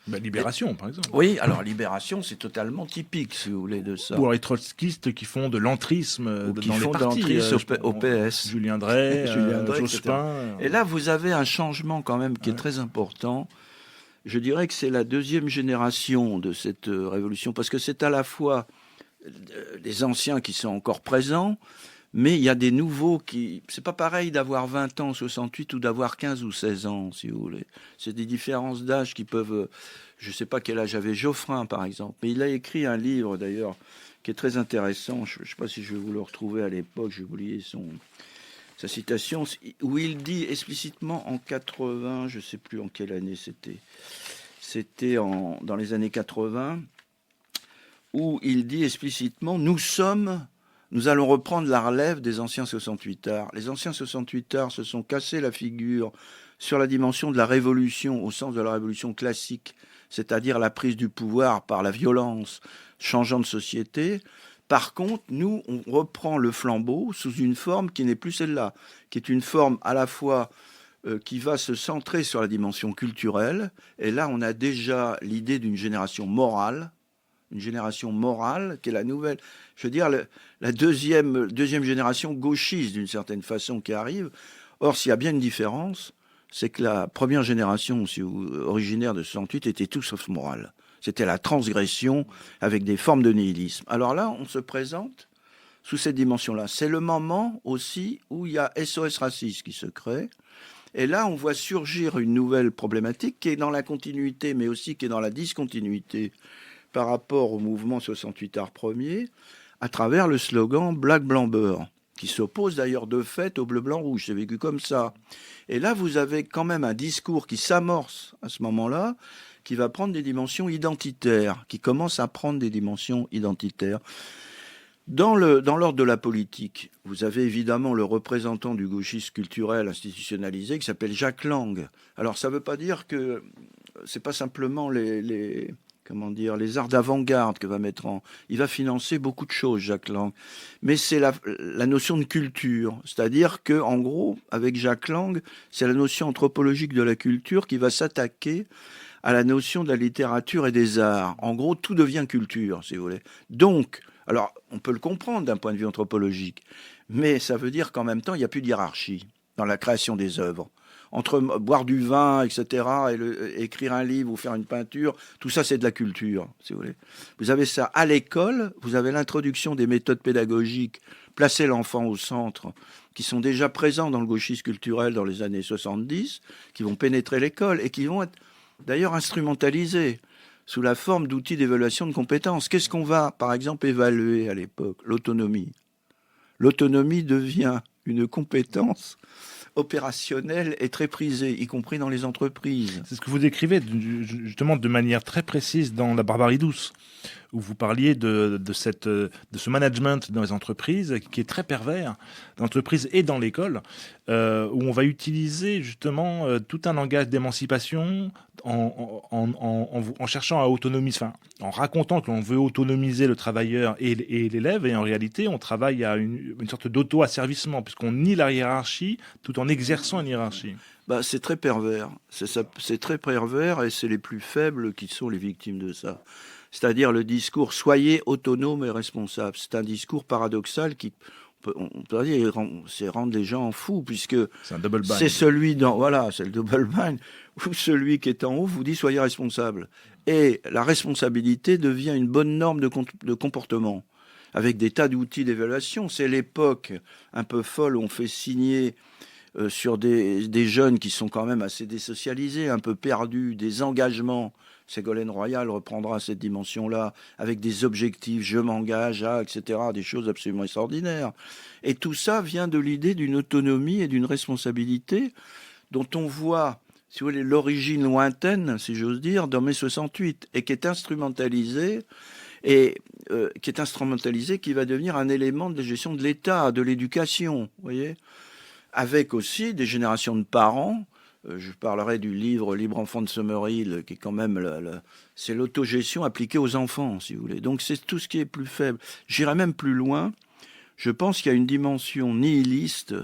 Libération, par exemple. Oui, alors Libération, c'est totalement typique, si vous voulez, de ça. Ou alors les trotskistes qui font de l'entrisme qui dans font les partis. De l'entrisme au PS. Julien Drey, Jospin. Et là, vous avez un changement quand même qui est très important. Je dirais que c'est la deuxième génération de cette révolution, parce que c'est à la fois les anciens qui sont encore présents, mais il y a des nouveaux qui... C'est pas pareil d'avoir 20 ans en 68 ou d'avoir 15 ou 16 ans, si vous voulez. C'est des différences d'âge qui peuvent... Je sais pas quel âge avait Geoffrin, par exemple, mais il a écrit un livre, d'ailleurs, qui est très intéressant. Je sais pas si je vais vous le retrouver à l'époque, j'ai oublié sa citation, où il dit explicitement en 80, je sais plus en quelle année c'était dans les années 80, où il dit explicitement, nous allons reprendre la relève des anciens 68ards. Les anciens 68ards se sont cassés la figure sur la dimension de la révolution, au sens de la révolution classique, c'est-à-dire la prise du pouvoir par la violence, changeant de société. Par contre, nous, on reprend le flambeau sous une forme qui n'est plus celle-là, qui est une forme à la fois qui va se centrer sur la dimension culturelle. Et là, on a déjà l'idée d'une génération morale, qui est la nouvelle, je veux dire, la deuxième génération gauchiste, d'une certaine façon, qui arrive. Or, s'il y a bien une différence, c'est que la première génération, originaire de 68, était tout sauf morale. C'était la transgression avec des formes de nihilisme. Alors là, on se présente sous cette dimension-là. C'est le moment aussi où il y a SOS Racisme qui se crée. Et là, on voit surgir une nouvelle problématique qui est dans la continuité, mais aussi qui est dans la discontinuité par rapport au mouvement 68 Arts premier, à travers le slogan Black, Blanc, Beurre, qui s'oppose d'ailleurs de fait au bleu, blanc, rouge. C'est vécu comme ça. Et là, vous avez quand même un discours qui s'amorce à ce moment-là, qui va prendre des dimensions identitaires, qui commence à prendre des dimensions identitaires. Dans l'ordre de la politique, vous avez évidemment le représentant du gauchisme culturel institutionnalisé qui s'appelle Jacques Lang. Alors ça ne veut pas dire que c'est pas simplement les arts d'avant-garde que va mettre en... Il va financer beaucoup de choses, Jacques Lang. Mais c'est la notion de culture. C'est-à-dire que, en gros, avec Jacques Lang, c'est la notion anthropologique de la culture qui va s'attaquer à la notion de la littérature et des arts. En gros, tout devient culture, si vous voulez. Donc, alors, on peut le comprendre d'un point de vue anthropologique, mais ça veut dire qu'en même temps, il n'y a plus de hiérarchie dans la création des œuvres. Entre boire du vin, etc., et écrire un livre ou faire une peinture, tout ça, c'est de la culture, si vous voulez. Vous avez ça à l'école, vous avez l'introduction des méthodes pédagogiques, placer l'enfant au centre, qui sont déjà présents dans le gauchisme culturel dans les années 70, qui vont pénétrer l'école et qui vont être d'ailleurs instrumentalisés sous la forme d'outils d'évaluation de compétences. Qu'est-ce qu'on va, par exemple, évaluer à l'époque ? L'autonomie. L'autonomie devient une compétence opérationnelle et très prisée, y compris dans les entreprises. C'est ce que vous décrivez justement de manière très précise dans La Barbarie douce, où vous parliez de ce management dans les entreprises qui est très pervers, dans l'entreprise et dans l'école, où on va utiliser justement tout un langage d'émancipation en cherchant à autonomiser, enfin, en racontant que l'on veut autonomiser le travailleur et l'élève, et en réalité on travaille à une sorte d'auto-asservissement, puisqu'on nie la hiérarchie tout en exerçant une hiérarchie. C'est très pervers, c'est très pervers, et c'est les plus faibles qui sont les victimes de ça. C'est-à-dire le discours « soyez autonome et responsable ». C'est un discours paradoxal qui, on peut dire, c'est rendre les gens fous, puisque c'est un double bind. C'est celui c'est le double bind, où celui qui est en haut vous dit « soyez responsable ». Et la responsabilité devient une bonne norme de comportement, avec des tas d'outils d'évaluation. C'est l'époque un peu folle où on fait signer sur des jeunes qui sont quand même assez désocialisés, un peu perdus, des engagements. Ségolène Royal reprendra cette dimension-là avec des objectifs, je m'engage à, etc., des choses absolument extraordinaires. Et tout ça vient de l'idée d'une autonomie et d'une responsabilité dont on voit, si vous voulez, l'origine lointaine, si j'ose dire, dans mai 68, et qui est instrumentalisée, qui va devenir un élément de la gestion de l'État, de l'éducation, vous voyez, avec aussi des générations de parents. Je parlerai du livre Libre enfant de Summerhill, qui est quand même c'est l'autogestion appliquée aux enfants, si vous voulez. Donc c'est tout ce qui est plus faible. J'irai même plus loin. Je pense qu'il y a une dimension nihiliste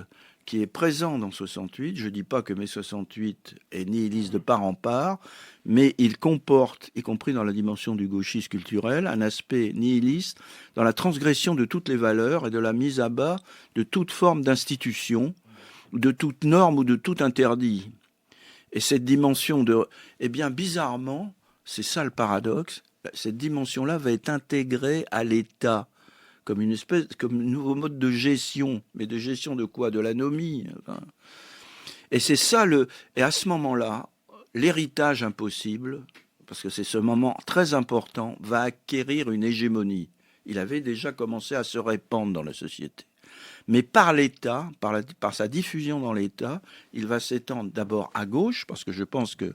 qui est présente dans 68. Je ne dis pas que mai 68 est nihiliste de part en part, mais il comporte, y compris dans la dimension du gauchisme culturel, un aspect nihiliste dans la transgression de toutes les valeurs et de la mise à bas de toute forme d'institution, de toute norme ou de tout interdit. Et cette dimension bizarrement, c'est ça le paradoxe, cette dimension-là va être intégrée à l'État comme comme un nouveau mode de gestion. Mais de gestion de quoi ? De l'anomie. Enfin. Et c'est ça et à ce moment-là, l'héritage impossible, parce que c'est ce moment très important, va acquérir une hégémonie. Il avait déjà commencé à se répandre dans la société. Mais par l'État, par sa diffusion dans l'État, il va s'étendre d'abord à gauche, parce que je pense que,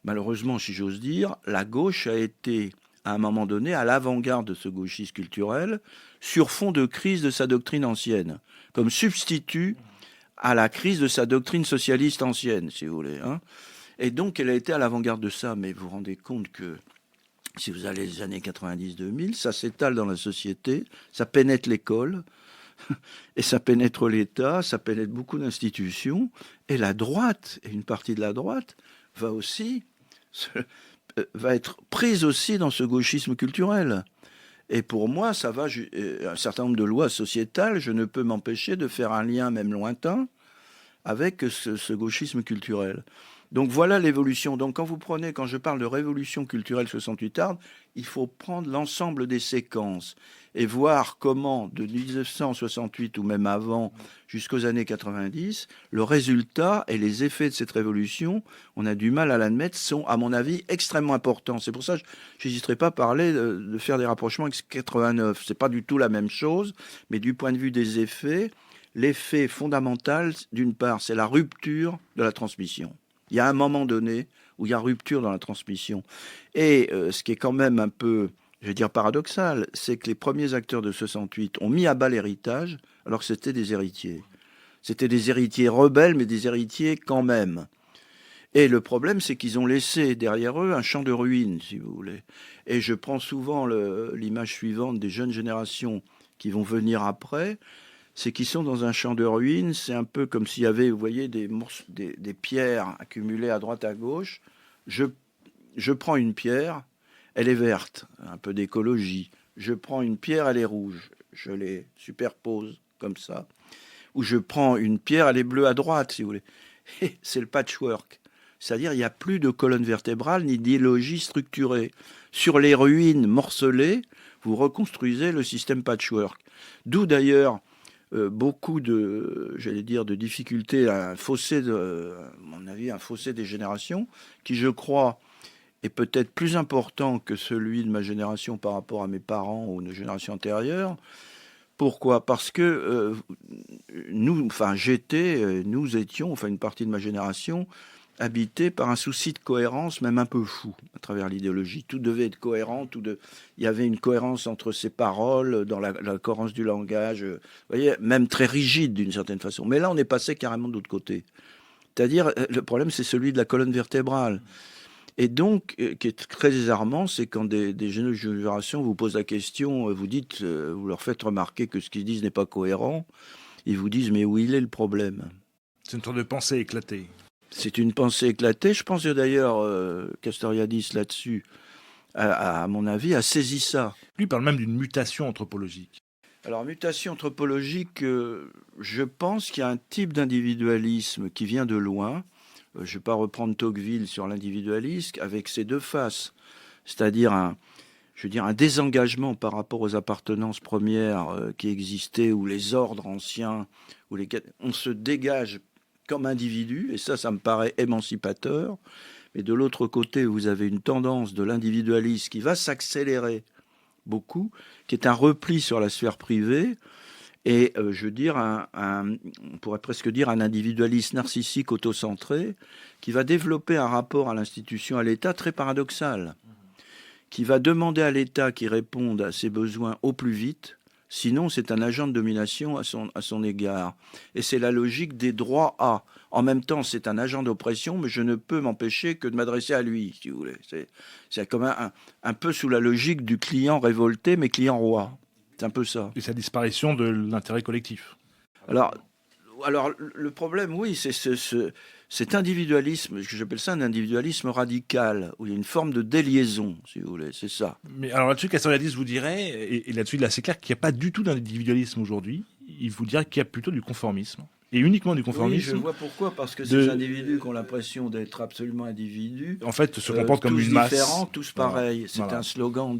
malheureusement, si j'ose dire, la gauche a été, à un moment donné, à l'avant-garde de ce gauchisme culturel, sur fond de crise de sa doctrine ancienne, comme substitut à la crise de sa doctrine socialiste ancienne, si vous voulez. Hein. Et donc, elle a été à l'avant-garde de ça, mais vous vous rendez compte que, si vous allez les années 90-2000, ça s'étale dans la société, ça pénètre l'école, et ça pénètre l'État, ça pénètre beaucoup d'institutions, et la droite, et une partie de la droite, va être prise aussi dans ce gauchisme culturel. Et pour moi, ça va, un certain nombre de lois sociétales, je ne peux m'empêcher de faire un lien, même lointain, avec ce gauchisme culturel. Donc voilà l'évolution. Donc quand je parle de révolution culturelle 68arde, il faut prendre l'ensemble des séquences et voir comment, de 1968 ou même avant, jusqu'aux années 90, le résultat et les effets de cette révolution, on a du mal à l'admettre, sont, à mon avis, extrêmement importants. C'est pour ça que je n'hésiterai pas à parler de faire des rapprochements avec 89. C'est pas du tout la même chose, mais du point de vue des effets, l'effet fondamental, d'une part, c'est la rupture de la transmission. Il y a un moment donné où il y a rupture dans la transmission. Et ce qui est quand même un peu, je vais dire paradoxal, c'est que les premiers acteurs de 68 ont mis à bas l'héritage, alors que c'était des héritiers. C'était des héritiers rebelles, mais des héritiers quand même. Et le problème, c'est qu'ils ont laissé derrière eux un champ de ruines, si vous voulez. Et je prends souvent l'image suivante des jeunes générations qui vont venir après, c'est qu'ils sont dans un champ de ruines. C'est un peu comme s'il y avait, vous voyez, des pierres accumulées à droite, à gauche. Je prends une pierre, elle est verte, un peu d'écologie. Je prends une pierre, elle est rouge. Je les superpose comme ça. Ou je prends une pierre, elle est bleue à droite, si vous voulez. Et c'est le patchwork. C'est-à-dire, il n'y a plus de colonne vertébrale ni d'idéologie structurée. Sur les ruines morcelées, vous reconstruisez le système patchwork. D'où d'ailleurs beaucoup de difficultés, à mon avis, un fossé des générations, qui, je crois, est peut-être plus important que celui de ma génération par rapport à mes parents ou de générations antérieures. Pourquoi ? Parce que nous étions, une partie de ma génération, habités par un souci de cohérence, même un peu fou, à travers l'idéologie. Tout devait être cohérent, il y avait une cohérence entre ces paroles, dans la cohérence du langage, vous voyez, même très rigide d'une certaine façon. Mais là, on est passé carrément de l'autre côté. C'est-à-dire, le problème, c'est celui de la colonne vertébrale. Et donc, qui est très désarmant, c'est quand des jeunes générations vous posent la question, vous leur faites remarquer que ce qu'ils disent n'est pas cohérent, ils vous disent, mais où il est le problème ? C'est une sorte de pensée éclatée. C'est une pensée éclatée. Je pense que d'ailleurs, Castoriadis, là-dessus, à mon avis, a saisi ça. Lui parle même d'une mutation anthropologique. Alors, mutation anthropologique, je pense qu'il y a un type d'individualisme qui vient de loin. Je ne vais pas reprendre Tocqueville sur l'individualisme, avec ses deux faces. C'est-à-dire un désengagement par rapport aux appartenances premières qui existaient, ou les ordres anciens, on se dégage comme individu, et ça me paraît émancipateur. Mais de l'autre côté, vous avez une tendance de l'individualisme qui va s'accélérer beaucoup, qui est un repli sur la sphère privée, et on pourrait presque dire un individualisme narcissique autocentré, qui va développer un rapport à l'institution, à l'État très paradoxal, qui va demander à l'État qu'il réponde à ses besoins au plus vite. Sinon, c'est un agent de domination à son égard. Et c'est la logique des droits à. En même temps, c'est un agent d'oppression, mais je ne peux m'empêcher que de m'adresser à lui, si vous voulez. C'est comme un peu sous la logique du client révolté, mais client roi. C'est un peu ça. Et sa disparition de l'intérêt collectif. Alors le problème, oui, c'est cet individualisme, j'appelle ça un individualisme radical, où il y a une forme de déliaison, si vous voulez, c'est ça. Mais alors là-dessus, Castoriadis vous dirait, et là-dessus, là, c'est clair qu'il n'y a pas du tout d'individualisme aujourd'hui. Il vous dirait qu'il y a plutôt du conformisme. Et uniquement du conformisme. Oui, je vois pourquoi, parce que ces individus qui ont l'impression d'être absolument individus, en fait, se comportent comme une masse. Tous différents, tous pareils. C'est un slogan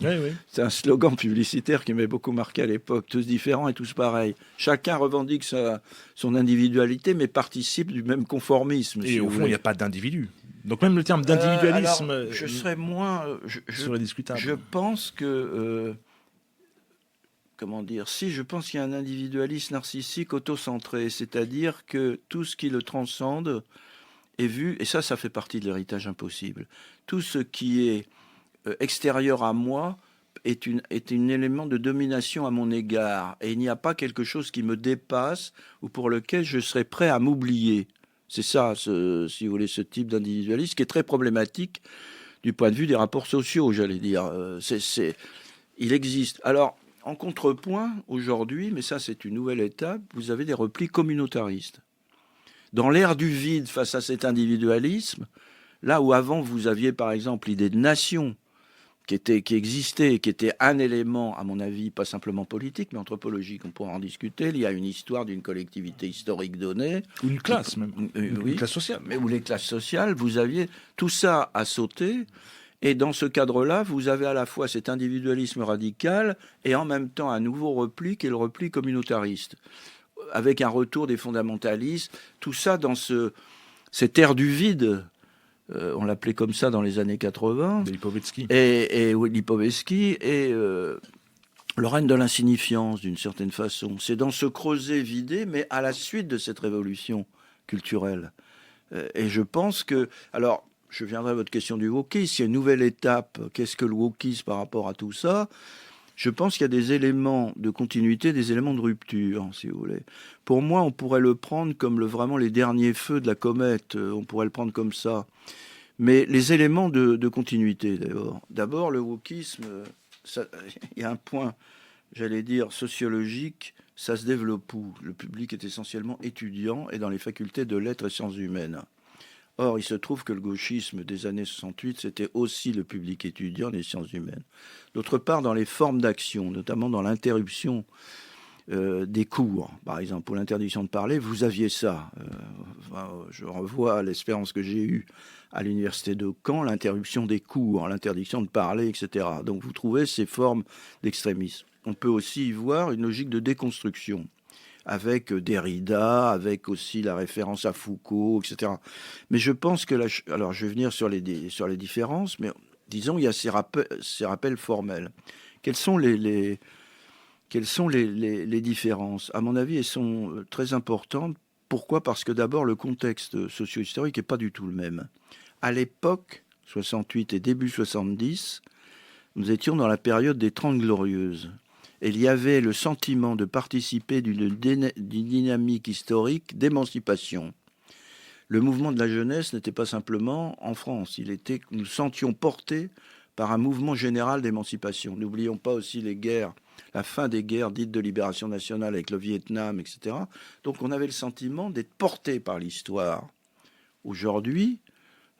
Oui. C'est un slogan publicitaire qui m'avait beaucoup marqué à l'époque. Tous différents et tous pareils. Chacun revendique son individualité, mais participe du même conformisme. Et au fond, il n'y a pas d'individu. Donc même le terme d'individualisme je serais moins... serait discutable. Je pense que... je pense qu'il y a un individualisme narcissique autocentré, c'est-à-dire que tout ce qui le transcende est vu, et ça fait partie de l'héritage impossible. Tout ce qui est extérieur à moi est un élément de domination à mon égard, et il n'y a pas quelque chose qui me dépasse ou pour lequel je serais prêt à m'oublier. C'est ça, si vous voulez, ce type d'individualisme qui est très problématique du point de vue des rapports sociaux, j'allais dire. Il existe. Alors, en contrepoint, aujourd'hui, mais ça c'est une nouvelle étape, vous avez des replis communautaristes. Dans l'ère du vide face à cet individualisme, là où avant vous aviez par exemple l'idée de nation qui existait, qui était un élément, à mon avis, pas simplement politique, mais anthropologique, on pourra en discuter. Il y a une histoire d'une collectivité historique donnée. Ou une classe même, une classe sociale. Mais où les classes sociales, vous aviez tout ça à sauter. Et dans ce cadre-là, vous avez à la fois cet individualisme radical et en même temps un nouveau repli qui est le repli communautariste, avec un retour des fondamentalistes. Tout ça dans cette ère du vide, on l'appelait comme ça dans les années 80. De Lipovetsky. Et Lipovetsky et le règne de l'insignifiance, d'une certaine façon. C'est dans ce creuset vidé, mais à la suite de cette révolution culturelle. Et je pense que... Alors, je viendrai à votre question du wokisme. Il y a une nouvelle étape. Qu'est-ce que le wokisme par rapport à tout ça? Je pense qu'il y a des éléments de continuité, des éléments de rupture, si vous voulez. Pour moi, on pourrait le prendre comme vraiment les derniers feux de la comète. On pourrait le prendre comme ça. Mais les éléments de continuité, d'abord. D'abord, le wokisme, il y a un point, j'allais dire, sociologique, ça se développe où? Le public est essentiellement étudiant et dans les facultés de lettres et sciences humaines. Or, il se trouve que le gauchisme des années 68, c'était aussi le public étudiant des sciences humaines. D'autre part, dans les formes d'action, notamment dans l'interruption des cours, par exemple, pour l'interdiction de parler, vous aviez ça. Je revois l'expérience que j'ai eue à l'université de Caen, l'interruption des cours, l'interdiction de parler, etc. Donc vous trouvez ces formes d'extrémisme. On peut aussi y voir une logique de déconstruction, avec Derrida, avec aussi la référence à Foucault, etc. Mais je pense que alors je vais venir sur les différences, mais disons il y a ces rappels formels. Quelles sont les différences? À mon avis, elles sont très importantes. Pourquoi? Parce que d'abord, le contexte socio-historique n'est pas du tout le même. À l'époque, 68 et début 70, nous étions dans la période des 30 Glorieuses. Et il y avait le sentiment de participer d'une dynamique historique d'émancipation. Le mouvement de la jeunesse n'était pas simplement en France. Nous sentions portés par un mouvement général d'émancipation. N'oublions pas aussi les guerres, la fin des guerres dites de libération nationale avec le Vietnam, etc. Donc on avait le sentiment d'être porté par l'histoire. Aujourd'hui,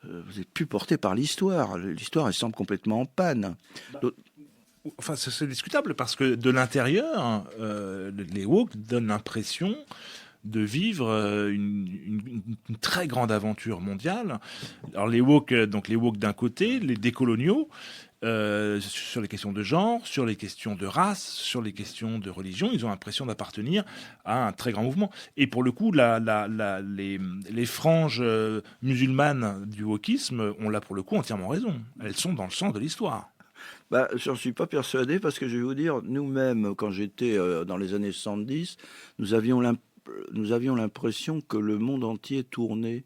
vous n'êtes plus porté par l'histoire. L'histoire, elle semble complètement en panne. Enfin, c'est discutable parce que de l'intérieur, les woke donnent l'impression de vivre une très grande aventure mondiale. Alors les woke d'un côté, les décoloniaux, sur les questions de genre, sur les questions de race, sur les questions de religion, ils ont l'impression d'appartenir à un très grand mouvement. Et pour le coup, les franges musulmanes du wokisme ont là pour le coup entièrement raison. Elles sont dans le sens de l'histoire. J'en suis pas persuadé parce que je vais vous dire, nous-mêmes, quand j'étais dans les années 70, nous avions l'impression que le monde entier tournait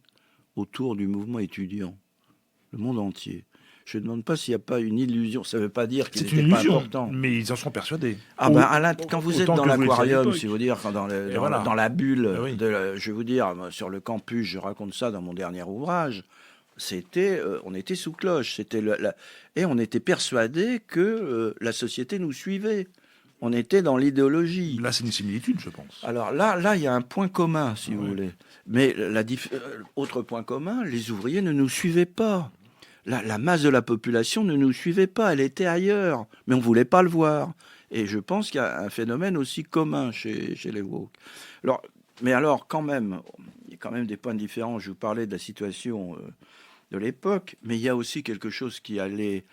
autour du mouvement étudiant. Le monde entier. Je ne demande pas s'il n'y a pas une illusion. Ça ne veut pas dire qu'il n'était pas important. Mais ils en sont persuadés. Quand vous êtes dans l'aquarium, si vous dire, dans la bulle, oui. je vais vous dire, sur le campus, je raconte ça dans mon dernier ouvrage. On était sous cloche. Et on était persuadé que la société nous suivait. On était dans l'idéologie. Là, c'est une similitude, je pense. Alors là, il y a un point commun, si vous voulez. Mais autre point commun, les ouvriers ne nous suivaient pas. La masse de la population ne nous suivait pas. Elle était ailleurs. Mais on ne voulait pas le voir. Et je pense qu'il y a un phénomène aussi commun chez les woke. Alors, quand même, il y a quand même des points différents. Je vous parlais de la situation de l'époque, mais il y a aussi quelque chose qui allait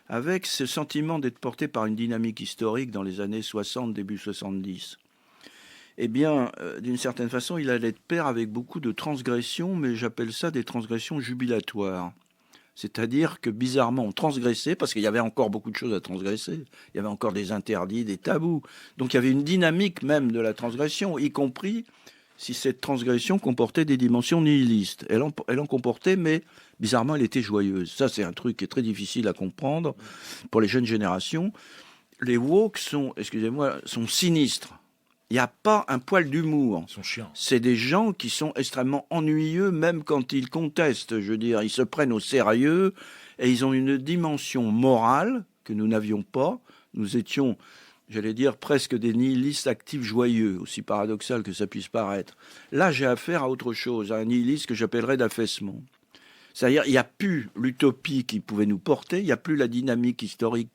avec ce sentiment d'être porté par une dynamique historique dans les années 60, début 70. Eh bien, d'une certaine façon, il allait de pair avec beaucoup de transgressions, mais j'appelle ça des transgressions jubilatoires. C'est-à-dire que, bizarrement, on transgressait, parce qu'il y avait encore beaucoup de choses à transgresser. Il y avait encore des interdits, des tabous. Donc il y avait une dynamique même de la transgression, y compris si cette transgression comportait des dimensions nihilistes. Elle en comportait, mais bizarrement, elle était joyeuse. Ça, c'est un truc qui est très difficile à comprendre pour les jeunes générations. Les woke sont sinistres. Il n'y a pas un poil d'humour. Ils sont chiants. C'est des gens qui sont extrêmement ennuyeux, même quand ils contestent. Je veux dire, ils se prennent au sérieux et ils ont une dimension morale que nous n'avions pas. Nous étions, j'allais dire, presque des nihilistes actifs joyeux, aussi paradoxal que ça puisse paraître. Là, j'ai affaire à autre chose, à un nihiliste que j'appellerais d'affaissement. C'est-à-dire, il n'y a plus l'utopie qui pouvait nous porter, il n'y a plus la dynamique historique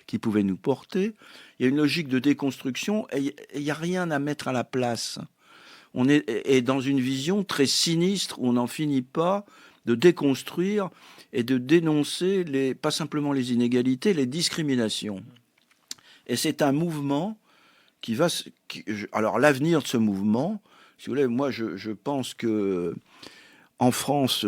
qui pouvait nous porter. Il y a une logique de déconstruction et il n'y a rien à mettre à la place. On est dans une vision très sinistre où on n'en finit pas de déconstruire et de dénoncer pas simplement les inégalités, les discriminations. Et c'est un mouvement alors l'avenir de ce mouvement, si vous voulez, moi je pense que en France,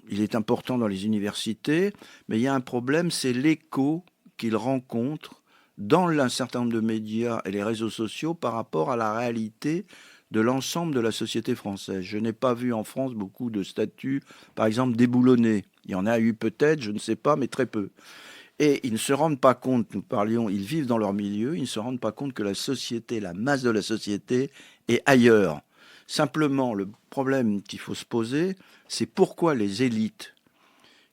il est important dans les universités, mais il y a un problème, c'est l'écho qu'il rencontre dans un certain nombre de médias et les réseaux sociaux par rapport à la réalité de l'ensemble de la société française. Je n'ai pas vu en France beaucoup de statues, par exemple, déboulonnées. Il y en a eu peut-être, je ne sais pas, mais très peu. Et ils ne se rendent pas compte, ils vivent dans leur milieu, ils ne se rendent pas compte que la société, la masse de la société est ailleurs. Simplement, le problème qu'il faut se poser, c'est pourquoi les élites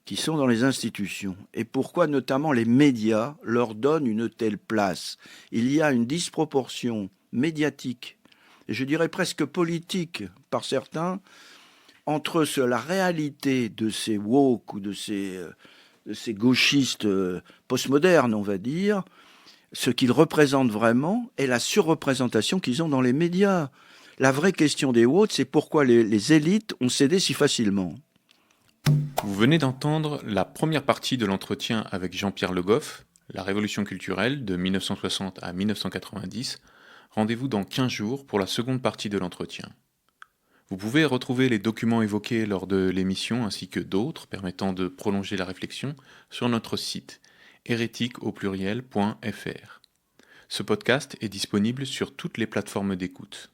qui sont dans les institutions et pourquoi notamment les médias leur donnent une telle place. Il y a une disproportion médiatique, et je dirais presque politique par certains, entre la réalité de ces woke ou de ces gauchistes postmodernes, on va dire, ce qu'ils représentent vraiment, et la surreprésentation qu'ils ont dans les médias. La vraie question des woke, c'est pourquoi les élites ont cédé si facilement. Vous venez d'entendre la première partie de l'entretien avec Jean-Pierre Le Goff, La Révolution culturelle de 1960 à 1990. Rendez-vous dans 15 jours pour la seconde partie de l'entretien. Vous pouvez retrouver les documents évoqués lors de l'émission ainsi que d'autres permettant de prolonger la réflexion sur notre site hérétique.fr. Ce podcast est disponible sur toutes les plateformes d'écoute.